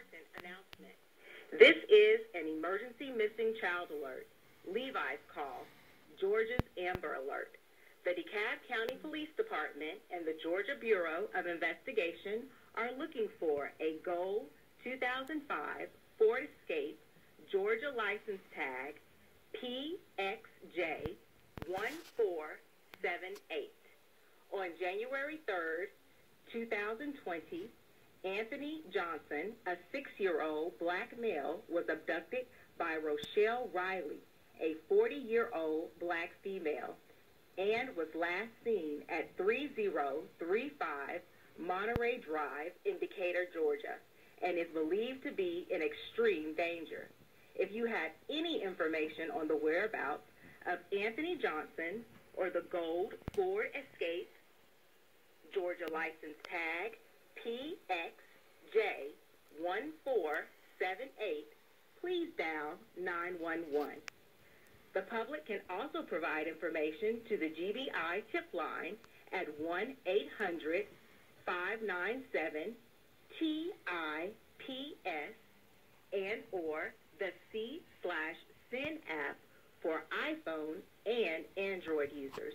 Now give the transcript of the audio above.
important announcement. This is an emergency missing child alert, Levi's call, Georgia's Amber Alert. The DeKalb County Police Department and the Georgia Bureau of Investigation are looking for a Gold 2005 Ford Escape Georgia license tag PXJ1478. On January 3rd, 2020, Anthony Johnson, a 6-year-old black male, was abducted by Rochelle Riley, a 40-year-old black female, and was last seen at 3035 Monterey Drive in Decatur, Georgia, and is believed to be in extreme danger. If you have any information on the whereabouts of Anthony Johnson or the Gold Ford Escape Georgia license tag PXJ1478, please dial 911. The public can also provide information to the GBI tip line at 1-800-597-TIPS and or the C/SYN app for iPhone and Android users.